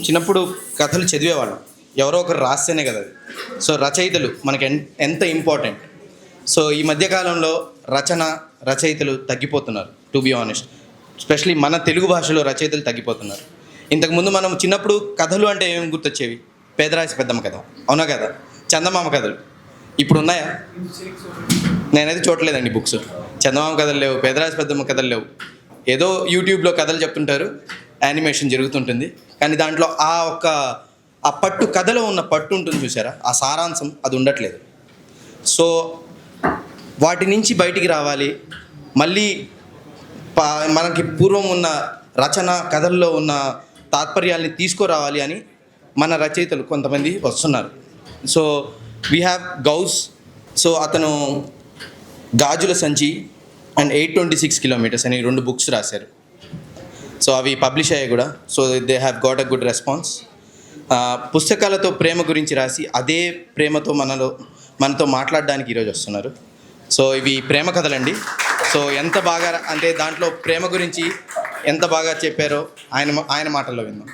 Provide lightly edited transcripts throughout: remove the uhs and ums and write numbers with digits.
చిన్నప్పుడు కథలు చదివేవాళ్ళం. ఎవరో ఒకరు రాస్తేనే కదా అది. సో రచయితలు మనకి ఎంత ఇంపార్టెంట్. సో ఈ మధ్యకాలంలో రచయితలు తగ్గిపోతున్నారు, టు బి ఆనెస్ట్. ఎస్పెషలీ మన తెలుగు భాషలో రచయితలు తగ్గిపోతున్నారు. ఇంతకుముందు మనం చిన్నప్పుడు కథలు అంటే ఏమి గుర్తొచ్చేవి? పేదరాశి పెద్దమ్మ కథ, అవునా కదా, చందమామ కథలు. ఇప్పుడు ఉన్నాయా? నేనైతే చూడలేదండి బుక్స్. చందమామ కథలు లేవు, పేదరాశి పెద్దమ్మ కథలు లేవు. ఏదో యూట్యూబ్లో కథలు చెప్తుంటారు, యానిమేషన్ జరుగుతుంటుంది, కానీ దాంట్లో ఆ పట్టు, కథలో ఉన్న పట్టు ఉంటుంది చూసారా, ఆ సారాంశం అది ఉండట్లేదు. సో వాటి నుంచి బయటికి రావాలి, మళ్ళీ మనకి పూర్వం ఉన్న రచన కథల్లో ఉన్న తాత్పర్యాల్ని తీసుకురావాలి అని మన రచయితలు కొంతమంది వస్తున్నారు. So we have Ghouse. So అతను గాజుల సంచి అండ్ 826 కిలోమీటర్స్ అని 2 బుక్స్ రాశారు. సో అవి పబ్లిష్ అయ్యాయి కూడా. So they have got a good response. పుస్తకాలతో ప్రేమ గురించి రాసి అదే ప్రేమతో మనతో మాట్లాడడానికి ఈరోజు వస్తున్నారు. సో ఇవి ప్రేమ కథలండి. సో ఎంత బాగా అంటే దాంట్లో ప్రేమ గురించి ఎంత బాగా చెప్పారో ఆయన మాటల్లో విందాం.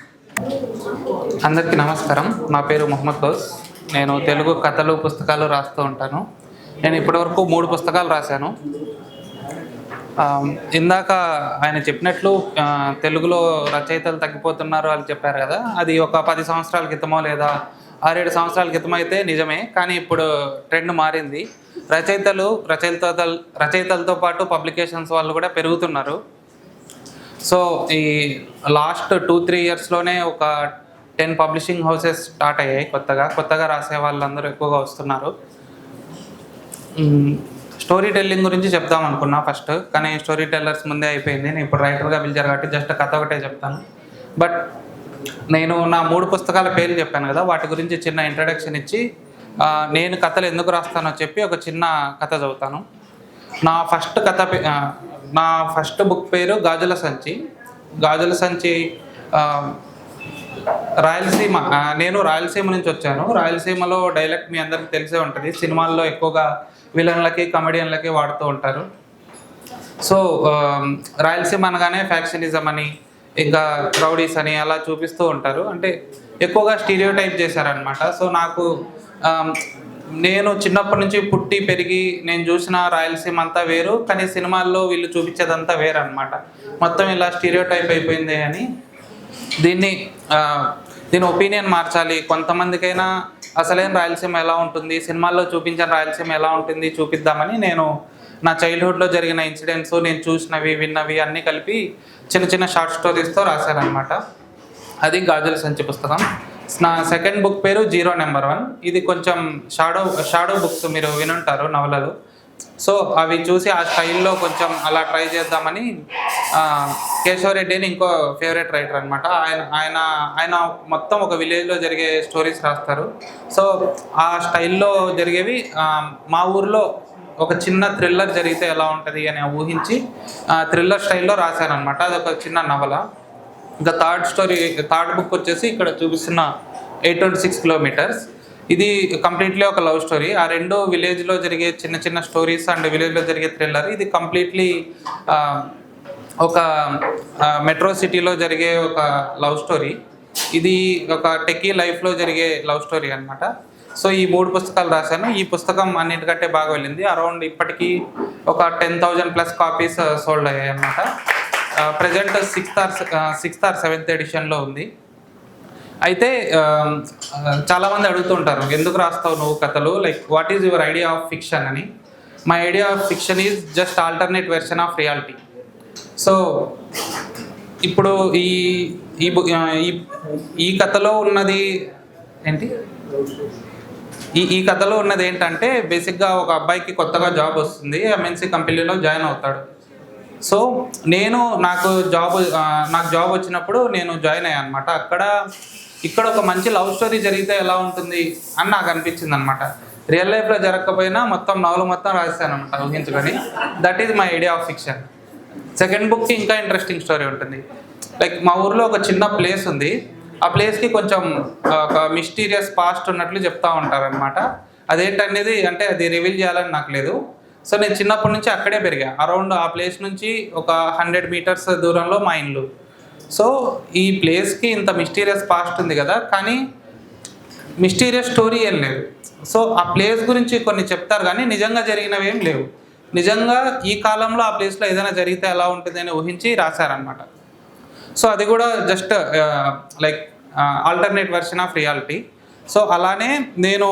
అందరికీ నమస్కారం. నా పేరు మొహమ్మద్ గౌస్. నేను తెలుగు కథలు పుస్తకాలు రాస్తూ ఉంటాను. నేను ఇప్పటివరకు 3 పుస్తకాలు రాశాను. ఇందాక ఆయన చెప్పినట్లు తెలుగులో రచయితలు తగ్గిపోతున్నారు అని చెప్పారు కదా, అది ఒక 10 సంవత్సరాల క్రితమో లేదా 6-7 సంవత్సరాల క్రితం అయితే నిజమే. కానీ ఇప్పుడు ట్రెండ్ మారింది. రచయితలతో పాటు పబ్లికేషన్స్ వాళ్ళు కూడా పెరుగుతున్నారు. సో ఈ లాస్ట్ 2-3 ఇయర్స్లోనే ఒక 10 పబ్లిషింగ్ హౌసెస్ స్టార్ట్ అయ్యాయి. కొత్తగా రాసే వాళ్ళందరూ ఎక్కువగా వస్తున్నారు. స్టోరీ టెల్లింగ్ గురించి చెప్దాం అనుకున్నా ఫస్ట్, కానీ స్టోరీ టెల్లర్స్ ముందే అయిపోయింది. నేను ఇప్పుడు రైటర్గా పిలిచారు కాబట్టి జస్ట్ కథ ఒకటే చెప్తాను. బట్ నేను నా 3 పుస్తకాల పేర్లు చెప్పాను కదా, వాటి గురించి చిన్న ఇంట్రడక్షన్ ఇచ్చి నేను కథలు ఎందుకు రాస్తానో చెప్పి ఒక చిన్న కథ చదువుతాను. నా ఫస్ట్ బుక్ పేరు గాజుల సంచి. రాయలసీమ. నేను రాయలసీమ నుంచి వచ్చాను. రాయలసీమలో డైలెక్ట్ మీ అందరికీ తెలిసే ఉంటుంది. సినిమాల్లో ఎక్కువగా విలన్లకి కమెడియన్లకి వాడుతూ ఉంటారు. సో రాయలసీమ అనగానే ఫ్యాక్షనిజం అని, ఇంకా రౌడీస్ అని అలా చూపిస్తూ ఉంటారు. అంటే ఎక్కువగా స్టీరియోటైప్ చేశారనమాట. సో నేను చిన్నప్పటి నుంచి పుట్టి పెరిగి నేను చూసిన రాయలసీమ అంతా వేరు, కానీ సినిమాల్లో వీళ్ళు చూపించేదంతా వేరు అనమాట. మొత్తం ఇలా స్టీరియోటైప్ అయిపోయింది అని దీని ఒపీనియన్ మార్చాలి. కొంతమందికైనా అసలైన రాయలసీమ ఎలా ఉంటుంది, సినిమాల్లో చూపించిన రాయలసీమ ఎలా ఉంటుంది చూపిద్దామని నేను నా చైల్డ్హుడ్లో జరిగిన ఇన్సిడెంట్స్, నేను చూసినవి విన్నవి అన్నీ కలిపి చిన్న షార్ట్ స్టోరీస్తో రాశారనమాట. అది గాజుల సంచి పుస్తకం. నా సెకండ్ బుక్ పేరు 0 నెంబర్ 1. ఇది కొంచెం షాడో బుక్స్ మీరు వినుంటారు, నవలలు. సో అవి చూసి ఆ స్టైల్లో కొంచెం అలా ట్రై చేద్దామని కేశవరెడ్డి అని ఇంకో ఫేవరెట్ రైటర్ అనమాట. ఆయన మొత్తం ఒక విలేజ్లో జరిగే స్టోరీస్ రాస్తారు. సో ఆ స్టైల్లో జరిగేవి మా ఊర్లో ఒక చిన్న థ్రిల్లర్ జరిగితే ఎలా ఉంటుంది అని ఊహించి థ్రిల్లర్ స్టైల్లో రాశారనమాట. అదొక చిన్న నవల. ఇంకా థర్డ్ బుక్ వచ్చేసి ఇక్కడ చూపిస్తున్న 826 కిలోమీటర్స్. ఇది కంప్లీట్లీ ఒక లవ్ స్టోరీ. ఆ 2 విలేజ్లో జరిగే చిన్న స్టోరీస్ అండ్ విలేజ్లో జరిగే థ్రిల్లర్. ఇది కంప్లీట్లీ ఒక మెట్రో సిటీలో జరిగే ఒక లవ్ స్టోరీ. ఇది ఒక టెక్కీ లైఫ్లో జరిగే లవ్ స్టోరీ అనమాట. సో ఈ 3 పుస్తకాలు రాశాను. ఈ పుస్తకం అన్నిటికంటే బాగా వెళ్ళింది. అరౌండ్ ఇప్పటికీ ఒక 10,000+ కాపీస్ సోల్డ్ అయ్యాయి అనమాట. ప్రజెంట్ 6th or 7th ఎడిషన్లో ఉంది. అయితే చాలామంది అడుగుతుంటారు, ఎందుకు రాస్తావు నువ్వు కథలు, like what is your idea of fiction అని. My idea of fiction is just alternate version of reality. So ఇప్పుడు ఈ కథలో ఉన్నది ఏంటి, ఈ కథలో ఉన్నది ఏంటంటే బేసిక్గా ఒక అబ్బాయికి కొత్తగా జాబ్ వస్తుంది, ఎంఎన్సీ కంపెనీలో జాయిన్ అవుతాడు. సో నాకు జాబ్ వచ్చినప్పుడు నేను జాయిన్ అయ్యాను అనమాట. ఇక్కడ ఒక మంచి లవ్ స్టోరీ జరిగితే ఎలా ఉంటుంది అని నాకు అనిపించింది అనమాట. రియల్ లైఫ్లో జరగకపోయినా మొత్తం నవలు మొత్తం రాశాను అనమాట ఊహించుకొని. That is my idea of fiction. Second బుక్కి ఇంకా ఇంట్రెస్టింగ్ స్టోరీ ఉంటుంది. లైక్ మా ఊర్లో ఒక చిన్న ప్లేస్ ఉంది. ఆ ప్లేస్కి కొంచెం ఒక మిస్టీరియస్ పాస్ట్ ఉన్నట్లు చెప్తూ ఉంటారనమాట. అదేంటనేది అంటే అది రివీల్ చేయాలని నాకు లేదు. సో నేను చిన్నప్పటి నుంచి అక్కడే పెరిగా. అరౌండ్ ఆ ప్లేస్ నుంచి ఒక 100 మీటర్స్ దూరంలో మా ఇల్లు. సో ఈ ప్లేస్కి ఇంత మిస్టీరియస్ పాస్ట్ ఉంది కదా, కానీ మిస్టీరియస్ స్టోరీ ఏం లేదు. సో ఆ ప్లేస్ గురించి కొన్ని చెప్తారు కానీ నిజంగా జరిగినవి ఏం లేవు. నిజంగా ఈ కాలంలో ఆ ప్లేస్లో ఏదైనా జరిగితే ఎలా ఉంటుంది అని ఊహించి రాశారనమాట. సో అది కూడా just like alternate version of reality. So అలానే నేను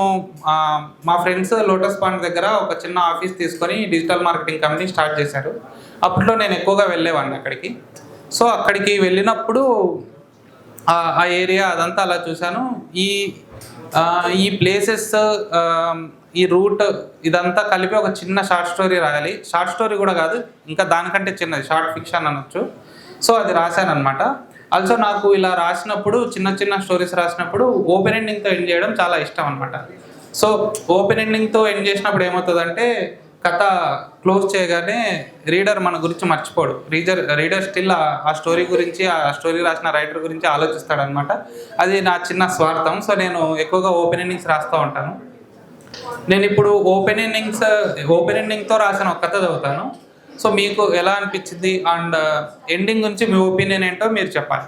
మా ఫ్రెండ్స్ లోటస్ పాండ్ దగ్గర ఒక చిన్న ఆఫీస్ తీసుకొని డిజిటల్ మార్కెటింగ్ కంపెనీ స్టార్ట్ చేశారు. అప్పట్లో నేను ఎక్కువగా వెళ్ళేవాడిని అక్కడికి. సో అక్కడికి వెళ్ళినప్పుడు ఆ ఏరియా అదంతా అలా చూశాను. ఈ ప్లేసెస్, ఈ రూట్ ఇదంతా కలిపి ఒక చిన్న షార్ట్ స్టోరీ రాయాలి. షార్ట్ స్టోరీ కూడా కాదు, ఇంకా దానికంటే చిన్నది, షార్ట్ ఫిక్షన్ అనొచ్చు. సో అది రాశాను అనమాట. ఆల్సో నాకు ఇలా రాసినప్పుడు, చిన్న చిన్న స్టోరీస్ రాసినప్పుడు ఓపెన్ ఎండింగ్తో ఎండ్ చేయడం చాలా ఇష్టం అనమాట. సో ఓపెన్ ఎండింగ్తో ఎండ్ చేసినప్పుడు ఏమవుతుందంటే కథ క్లోజ్ చేయగానే రీడర్ మన గురించి మర్చిపోడు. రీడర్ స్టిల్ ఆ స్టోరీ గురించి, ఆ స్టోరీ రాసిన రైటర్ గురించి ఆలోచిస్తాడనమాట. అది నా చిన్న స్వార్థం. సో నేను ఎక్కువగా ఓపెన్ ఎండింగ్స్ రాస్తూ ఉంటాను. నేను ఇప్పుడు ఓపెన్ ఎండింగ్తో రాసిన ఒక కథ చదువుతాను. సో మీకు ఎలా అనిపించింది అండ్ ఎండింగ్ గురించి మీ ఒపీనియన్ ఏంటో మీరు చెప్పాలి.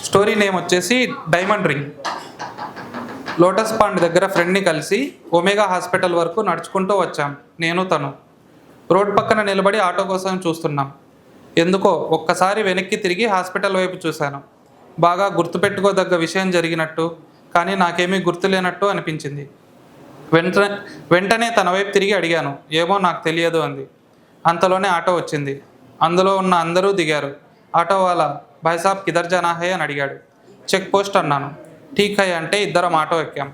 స్టోరీ నేమ్ వచ్చేసి డైమండ్ రింగ్. లోటస్ పాండ్ దగ్గర ఫ్రెండ్ని కలిసి ఒమేగా హాస్పిటల్ వరకు నడుచుకుంటూ వచ్చాం. నేను తను రోడ్ పక్కన నిలబడి ఆటో కోసం చూస్తున్నాం. ఎందుకో ఒక్కసారి వెనక్కి తిరిగి హాస్పిటల్ వైపు చూశాను. బాగా గుర్తుపెట్టుకోదగ్గ విషయం జరిగినట్టు, కానీ నాకేమీ గుర్తులేనట్టు అనిపించింది. వెంటనే తన వైపు తిరిగి అడిగాను. ఏమో నాకు తెలియదు అంది. అంతలోనే ఆటో వచ్చింది. అందులో ఉన్న అందరూ దిగారు. ఆటో వాళ్ళ భాయ్ సాబ్ కిధర్ జానా హై అని అడిగాడు. చెక్ పోస్ట్ అన్నాను. ఠీక్ హై అంటే ఇద్దరం ఆటో ఎక్కాం.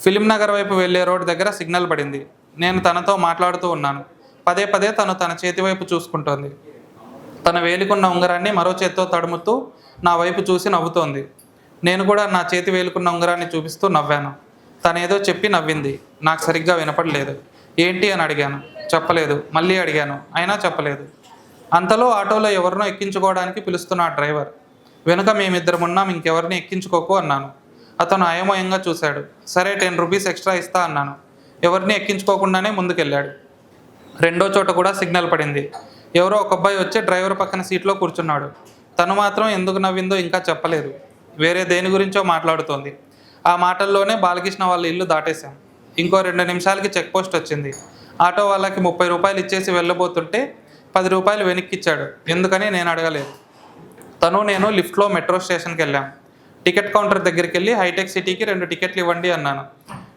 ఫిలిం నగర్ వైపు వెళ్ళే రోడ్ దగ్గర సిగ్నల్ పడింది. నేను తనతో మాట్లాడుతూ ఉన్నాను. పదే పదే తన చేతి వైపు చూసుకుంటోంది. తన వేలికున్న ఉంగరాన్ని మరో చేత్తో తడుముతూ నా వైపు చూసి నవ్వుతోంది. నేను కూడా నా చేతి వేలుకున్న ఉంగరాన్ని చూపిస్తూ నవ్వాను. తనేదో చెప్పి నవ్వింది. నాకు సరిగ్గా వినపడలేదు. ఏంటి అని అడిగాను. చెప్పలేదు. మళ్ళీ అడిగాను, అయినా చెప్పలేదు. అంతలో ఆటోలో ఎవరినో ఎక్కించుకోవడానికి పిలుస్తున్న ఆ డ్రైవర్. వెనుక మేమిద్దరం ఉన్నాం, ఇంకెవరిని ఎక్కించుకోకు అన్నాను. అతను అయోమయంగా చూశాడు. సరే 10 రూపీస్ ఎక్స్ట్రా ఇస్తా అన్నాను. ఎవరిని ఎక్కించుకోకుండానే ముందుకెళ్ళాడు. రెండో చోట కూడా సిగ్నల్ పడింది. ఎవరో ఒక అబ్బాయి వచ్చి డ్రైవర్ పక్కన సీట్లో కూర్చున్నాడు. తను మాత్రం ఎందుకు నవ్విందో ఇంకా చెప్పలేదు. వేరే దేని గురించో మాట్లాడుతోంది. ఆ మాటల్లోనే బాలకృష్ణ వాళ్ళ ఇల్లు దాటేశాం. ఇంకో 2 నిమిషాలకి చెక్ పోస్ట్ వచ్చింది. ఆటో వాళ్ళకి 30 రూపాయలు ఇచ్చేసి వెళ్ళబోతుంటే 10 రూపాయలు వెనక్కిచ్చాడు. ఎందుకని నేను అడగలేదు. నేను లిఫ్ట్లో మెట్రో స్టేషన్కి వెళ్ళాం. టికెట్ కౌంటర్ దగ్గరికి వెళ్ళి హైటెక్ సిటీకి 2 టికెట్లు ఇవ్వండి అన్నాను.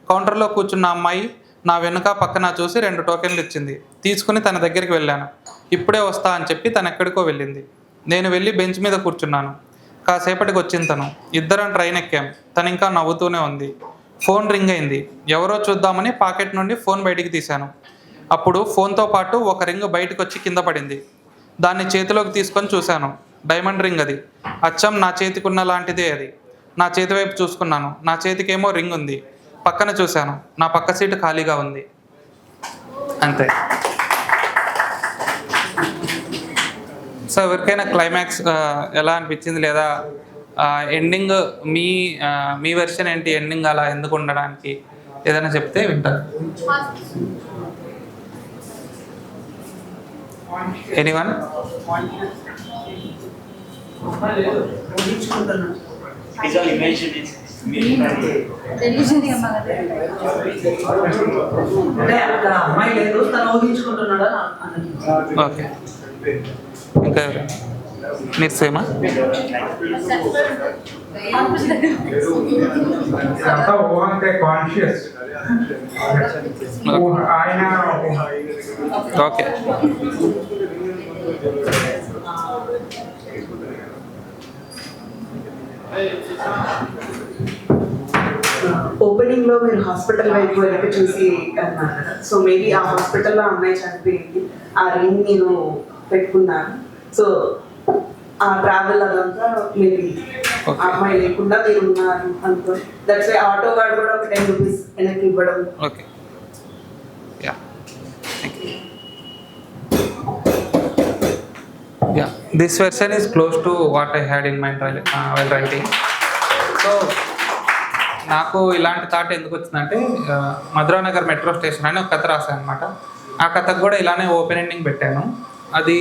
కౌంటర్లో కూర్చున్న అమ్మాయి నా వెనుక పక్కన చూసి 2 టోకెన్లు ఇచ్చింది. తీసుకుని తన దగ్గరికి వెళ్ళాను. ఇప్పుడే వస్తా అని చెప్పి తను ఎక్కడికో వెళ్ళింది. నేను వెళ్ళి బెంచ్ మీద కూర్చున్నాను. కాసేపటికి వచ్చింది తను. ఇద్దరం ట్రైన్ ఎక్కాం. తను ఇంకా నవ్వుతూనే ఉంది. ఫోన్ రింగ్ అయింది. ఎవరో చూద్దామని పాకెట్ నుండి ఫోన్ బయటికి తీశాను. అప్పుడు ఫోన్తో పాటు ఒక రింగ్ బయటకు వచ్చి కింద పడింది. దాన్ని చేతిలోకి తీసుకొని చూశాను. డైమండ్ రింగ్ అది. అచ్చం నా చేతికున్న లాంటిదే అది. నా చేతి వైపు చూసుకున్నాను. నా చేతికేమో రింగ్ ఉంది. పక్కన చూశాను. నా పక్క సీటు ఖాళీగా ఉంది. అంతే. సో ఎవరికైనా క్లైమాక్స్ ఎలా అనిపించింది, లేదా ఎండింగ్ మీ వెర్షన్ ఏంటి, ఎండింగ్ అలా ఎందుకు ఉండడానికి ఏదైనా చెప్తే వింటారు. ఎనీవన్? ఓకే. ఇంకా నిర్సేమా? ఓకే. ఓపెనింగ్ లో మీరు హాస్పిటల్ వైపు వెనక చూసి అన్నారు కదా, సో మేబీ ఆ హాస్పిటల్లో అమ్మాయి చనిపోయింది, ఆ రింగ్ మీరు పెట్టుకున్నారు. సో ఆ ట్రావెల్ అదంతా మేబీ ఆ అమ్మాయి లేకుండా మీరు ఉన్నారు అనుకో. దట్స్ వై ఆటో వాడు కూడా ఒక 10 రూపీస్ వెనక్కి ఇవ్వడం. Okay. This version is close to what I had in mind while writing. So నాకు ఇలాంటి థాట్ ఎందుకు వచ్చిందంటే, మధురానగర్ మెట్రో స్టేషన్ అని ఒక కథ రాశాను అనమాట. ఆ కథకు కూడా ఇలానే ఓపెన్ ఎండింగ్ పెట్టాను. అది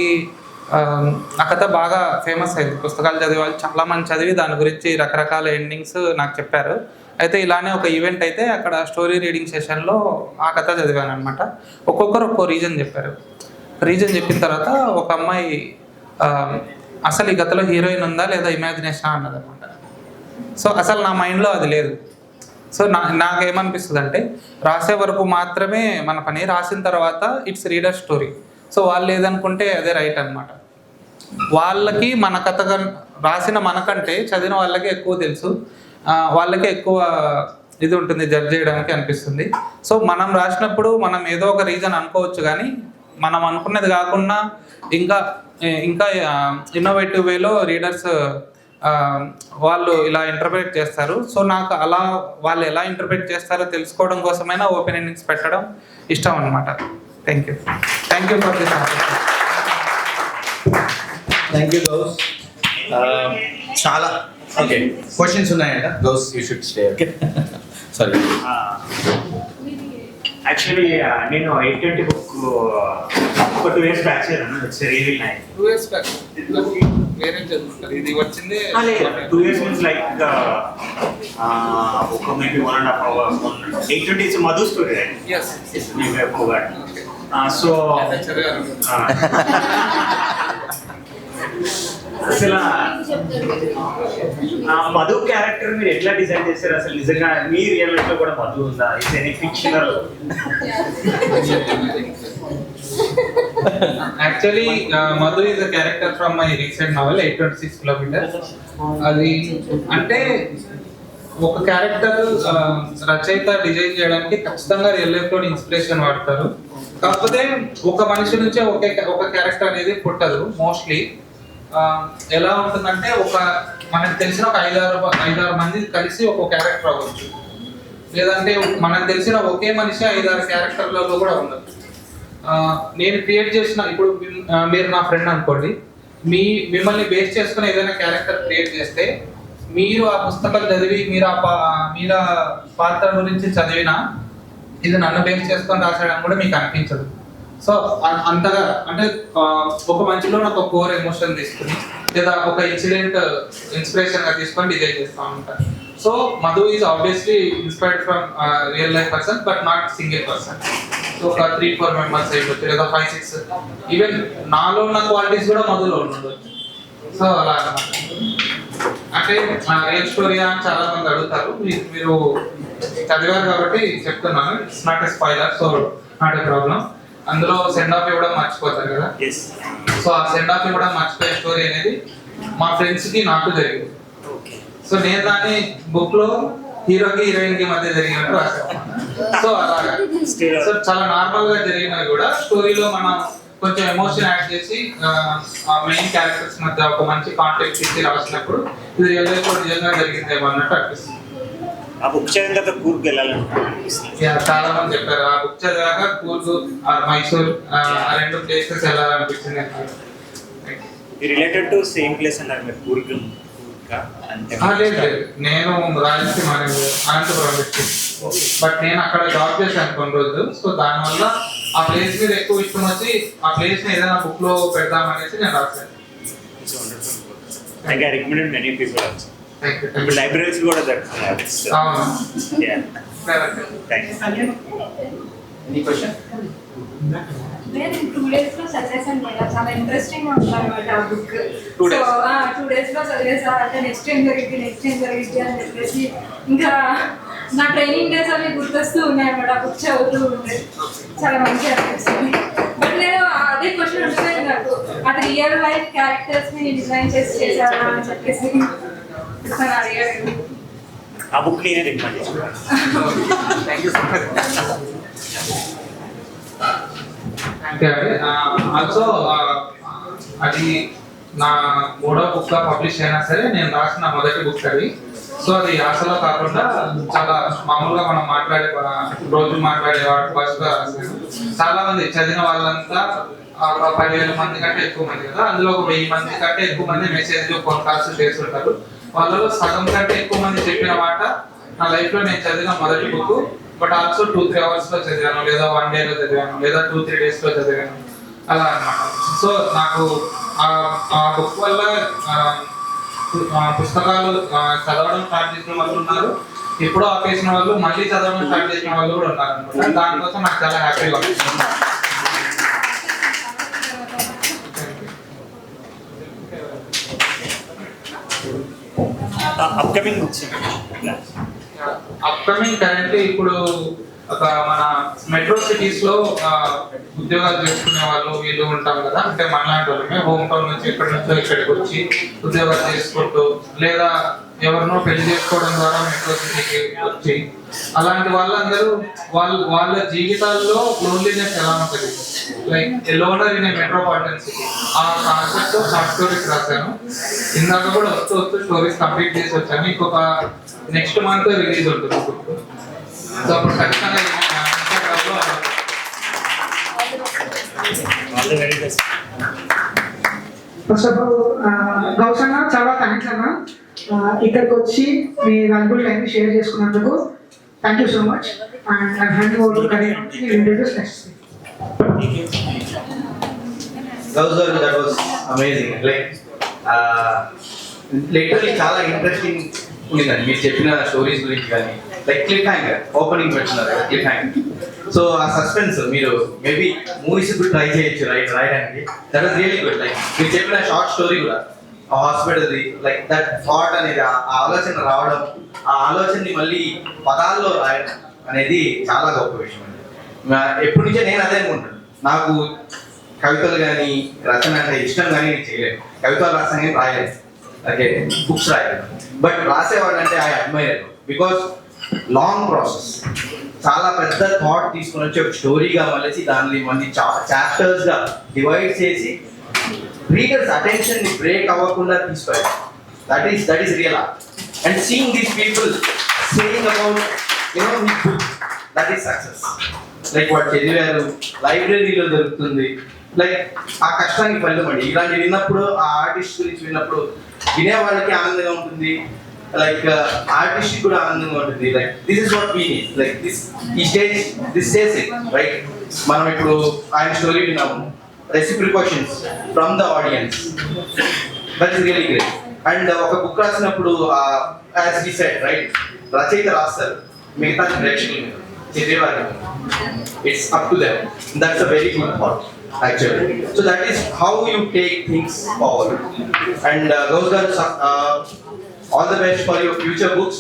ఆ కథ బాగా ఫేమస్ అయింది. పుస్తకాలు చదివే వాళ్ళు చాలా మంది చదివి దాని గురించి రకరకాల ఎండింగ్స్ నాకు చెప్పారు. అయితే ఇలానే ఒక ఈవెంట్ అయితే అక్కడ స్టోరీ రీడింగ్ సెషన్లో ఆ కథ చదివాను అనమాట. ఒక్కొక్కరు ఒక్కో రీజన్ చెప్పారు. రీజన్ చెప్పిన తర్వాత ఒక అమ్మాయి అసలు ఈ కథలో హీరోయిన్ ఉందా లేదా ఇమాజినేషన్ అన్నది అనమాట. సో అసలు నా మైండ్లో అది లేదు. సో నాకేమనిపిస్తుంది అంటే రాసే వరకు మాత్రమే మన పని, రాసిన తర్వాత ఇట్స్ రీడర్ స్టోరీ. సో వాళ్ళు ఏదనుకుంటే అదే రైట్ అనమాట. వాళ్ళకి మన కథ రాసిన మనకంటే చదివిన వాళ్ళకి ఎక్కువ తెలుసు, వాళ్ళకే ఎక్కువ ఇది ఉంటుంది జడ్జ్ చేయడానికి అనిపిస్తుంది. సో మనం రాసినప్పుడు మనం ఏదో ఒక రీజన్ అనుకోవచ్చు, కానీ మనం అనుకున్నది కాకుండా ఇంకా ఇంకా ఇన్నోవేటివ్ వేలో రీడర్స్ వాళ్ళు ఇలా ఇంటర్ప్రిట్ చేస్తారు. సో నాకు అలా వాళ్ళు ఎలా ఇంటర్ప్రిట్ చేస్తారో తెలుసుకోవడం కోసమైనా ఓపెన్ ఎండింగ్స్ పెట్టడం ఇష్టం అనమాట. Thank you for this opportunity. Thank you Ghouse. చాలా ఓకే క్వశ్చన్స్ ఉన్నాయంట Ghouse, you should stay. Okay sorry. Actually నేను 820 బుక్ ఒక 2 years బ్యాక్ చదివాను. It's really nice. 2 years back వేరే చదువుతారు, ఇది వచ్చింది 2 years మీన్స్ లైక్ ఒక maybe 1.5 hour. 820 is Madhu story right? yes నేను ఎక్కువగా సో అసలు మధు క్యారెక్టర్ మీరు ఎట్లా డిజైన్ చేశారు? అసలు నిజంగా మీ రియల్ లైఫ్ లో కూడా మధు ఉందా? It's any fictional? Actually Madhu is a character from my recent novel 826 kilometres. అది అంటే ఒక క్యారెక్టర్ రచయిత డిజైన్ చేయడానికి ఖచ్చితంగా రియల్ లైఫ్ లో ఇన్స్పిరేషన్ వాడతారు. కాకపోతే ఒక మనిషి నుంచే ఒక క్యారెక్టర్ అనేది పుట్టదు. మోస్ట్లీ ఎలా ఉంటుందంటే మనకు తెలిసిన ఒక 5-6 మంది కలిసి ఒక క్యారెక్టర్ అవ్వచ్చు, లేదంటే మనకు తెలిసిన ఒకే మనిషి 5-6 క్యారెక్టర్లలో కూడా ఉండదు. నేను క్రియేట్ చేసిన ఇప్పుడు మీరు నా ఫ్రెండ్ అనుకోండి, మిమ్మల్ని బేస్ చేసుకుని ఏదైనా క్యారెక్టర్ క్రియేట్ చేస్తే మీరు ఆ పుస్తకం చదివి మీరు ఆ పాత్ర గురించి చదివినా ఇది నన్ను బేస్ చేసుకొని రాసాడని కూడా మీకు అనిపించదు. సో అంతగా అంటే ఒక మనిషిలో నాకు ఒక కోర్ ఎమోషన్ తీసుకుని లేదా ఒక ఇన్సిడెంట్ ఇన్స్పిరేషన్ గా తీసుకొని డిజైన్ చేస్తూ ఉంటాను. So Madhu is obviously inspired from real life person, but not single person. So ఒక 3-4 మెంబర్స్ అయిపోతుంది, లేదా 5-6. ఈవెన్ నాలో ఉన్న క్వాలిటీస్ కూడా మధులో ఉండదు. సో అలా అంటే రియల్ స్టోరీ అని చాలా మంది అడుగుతారు. మీరు చదివారు కాబట్టి చెప్తున్నాను, it's not a spoiler, so not a problem. అందులో సెండ్ ఆఫ్ ఇవ్వడం మర్చిపోతారు కదా. సో ఆ సెండ్ ఆఫ్ ఇవ్వడం మర్చిపోయే స్టోరీ అనేది మా ఫ్రెండ్స్ కి నాకు జరిగింది. సో నేను దాన్ని బుక్ లో హీరోకి హీరోయిన్ కి మధ్య జరిగినట్టు రాసాను. సో అలాగా సో చాలా నార్మల్ గా జరిగినవి కూడా స్టోరీలో మనం కొంచెం ఎమోషన్ యాడ్ చేసి ఆ మెయిన్ క్యారెక్టర్స్ మధ్య ఒక మంచి కాంటాక్ట్ ఇచ్చి రాసినప్పుడు ఇది రియల్ లైఫ్ లో నిజంగా జరిగిందేమో అన్నట్టు అనిపిస్తుంది. ఆ బుక్ చదివిన తర్వాత కూర్గ్ వెళ్ళాలనుకుంటున్నాను. చాలా మంది చెప్పారు ఆ బుక్ చదివాక కూర్గ్ మైసూర్ ఆ 2 ప్లేసెస్ వెళ్ళాలనిపించింది. రిలేటెడ్ టు సేమ్ ప్లేస్ అన్నారు మీరు, కూర్గ్ అంటే? లేదు, నేను రాయలసీమ అనంతపురం డిస్ట్రిక్ట్, బట్ నేను అక్కడ జాబ్ చేశాను కొన్ని రోజులు. సో దానివల్ల ఆ ప్లేస్ మీద ఎక్కువ ఇష్టం వచ్చి ఆ ప్లేస్ ని ఏదైనా బుక్ లో పెడదామనేసి నేను రాశాను. I recommended many people also. ఇప్పుడు లైబ్రరీస్ కూడా దొరుకుతున్నాయి. నేను 2 days లో చదివేసాను మేడం. చాలా ఇంట్రెస్టింగ్ గా ఉంటుంది అన్నమాట ఆ బుక్. 2 days లో చదివేసా. అంటే నెక్స్ట్ ఏం జరిగింది అని చెప్పేసి ఇంకా నా ట్రైనింగ్ డేస్ అవి గుర్తొస్తూ ఉన్నాయి అన్నమాట. ఆ బుక్ చదువుతూ ఉంటే చాలా మంచిగా అనిపిస్తుంది. బట్ నేను అదే క్వశ్చన్ ఉంటుంది నాకు, అది రియల్ లైఫ్ క్యారెక్టర్స్ ని డిజైన్ చేశారా అని చెప్పేసి అడిగాడు. ఆ బుక్ నేనే రికమెండ్ చేస్తాను. Thank you so much. Also అది నా 3వ బుక్ గా పబ్లిష్ అయినా సరే నేను రాసిన మొదటి బుక్ అది. సో అది ఆశలో కాకుండా చాలా మామూలుగా మనం రోజు మాట్లాడే భాషగా రాశాను. చాలా మంది చదివిన వాళ్ళంతా 10,000 మంది కంటే ఎక్కువ మంది కదా, అందులో ఒక 1000 మంది కంటే ఎక్కువ మంది మెసేజ్లు ఫోన్ కాల్స్ చేస్తుంటారు. వాళ్ళలో సగం కంటే ఎక్కువ మంది చెప్పిన మాట నా లైఫ్ లో నేను చదివిన మొదటి బుక్. బట్ ఆల్సో 2-3 hours లో చదివాను, లేదా 1 day లో చదివాను, లేదా 2-3 days లో చదివాను, అలా అన్నమాట. సో నాకు ఆ బుక్ వల్ల పుస్తకాలు చదవడం స్టార్ట్ చేసిన వాళ్ళు ఉన్నారు, ఎప్పుడో ఆపేసిన వాళ్ళు మళ్ళీ చదవడం స్టార్ట్ చేసిన వాళ్ళు కూడా ఉన్నారు అనమాట. దానికోసం నాకు చాలా హ్యాపీగా ఉంది. అప్కమింగ్ బుక్స్ అప్కమింగ్ కరెంట్లీ ఇప్పుడు ఒక మన మెట్రో సిటీస్ లో ఉద్యోగాలు చేసుకునే వాళ్ళు వీళ్ళు ఉంటాం కదా, అంటే మనలాంటి వాళ్ళమే హోమ్ టౌన్ నుంచి ఇక్కడి నుంచో ఇక్కడికి వచ్చి ఉద్యోగాలు చేసుకుంటూ, లేదా ఎవరినో పెళ్లి చేసుకోవడం ద్వారా మెట్రో సిటీకి వచ్చి, అలాంటి వాళ్ళందరూ వాళ్ళ జీవితాల్లో లోన్లీనెస్ ఎలా ఉంటుంది, like loner in metropolitan city, ఆ కాన్సెప్ట్ షార్ట్ స్టోరీస్ రాశాను. ఇందాక కూడా వస్తూ స్టోరీస్ కంప్లీట్ చేసి వచ్చాను. ఇంకొక నెక్స్ట్ మంత్ రిలీజ్ ఉంటుంది బుక్. సో అప్పుడు ఖచ్చితంగా ఇన్స్టాగ్రామ్లో very best. First of all గౌసన్న చాలా థ్యాంక్స్ అన్న, ఇక్కడికి వచ్చి మీ వాల్యుబుల్ టైం షేర్ చేసుకున్నందుకు thank you so much. And I hand over to Karim introduce next. That was amazing. Like literally చాలా ఇంట్రెస్టింగ్ ఉండిందండి మీరు చెప్పిన స్టోరీస్ గురించి. కానీ లైక్ క్లిక్ హ్యాంగర్ ఓపెనింగ్ పెడుతున్నారు కదా, క్లిక్ హ్యాంగర్. సో ఆ సస్పెన్స్ మీరు మేబీ మూవీస్ కూడా ట్రై చేయొచ్చు రాయడానికి. That was really good. Like మీరు చెప్పిన షార్ట్ స్టోరీ కూడా ఆ హాస్పిటల్ది, లైక్ దట్ థాట్ అనేది, ఆ ఆలోచన రావడం, ఆ ఆలోచనని మళ్ళీ పదాల్లో రాయడం అనేది చాలా గొప్ప విషయం అండి. ఎప్పటి నుంచో నేను అదే అనుకుంటాను. నాకు కవితలు కానీ రచన అంటే ఇష్టం కానీ నేను చేయలేదు. కవితలు రాసాను కానీ రాయలేదు, ఓకే, బుక్స్ రాయలేదు. బట్ రాసేవాడు అంటే I admire, because long process. చాలా పెద్ద థాట్ తీసుకుని వచ్చి ఒక స్టోరీగా మళ్ళీ దాన్ని మళ్ళీ చాప్టర్స్గా డివైడ్ చేసి రీడర్స్ అటెన్షన్ ని బ్రేక్ అవ్వకుండా తీసుకోవాలి. That is real art. And seeing these people saying about me book, that is success. Like వాడు చదివారు, లైబ్రరీలో దొరుకుతుంది, లైక్ ఆ కష్టానికి ఫలితం అండి. ఇలాంటి విన్నప్పుడు, ఆ ఆర్టిస్ట్ గురించి విన్నప్పుడు వినేవాళ్ళకి ఆనందంగా ఉంటుంది, లైక్ ఆర్టిస్ట్ కూడా ఆనందంగా ఉంటుంది. Like this is what we need. Like this stage it right. మనం ఇప్పుడు ఆయన స్టోరీ విన్నాము, reciprocations from the audience, that is really great. And ఒక బుక్ రాసినప్పుడు యాజ్ వి సెడ్ రైట్, రచయిత రాస్తారు, మిగతా ప్రేక్షకులు చదివేవారు, it's up to them. That's a very good thought actually. So that is how you take things forward. And Gauss garu, all the best for your future books.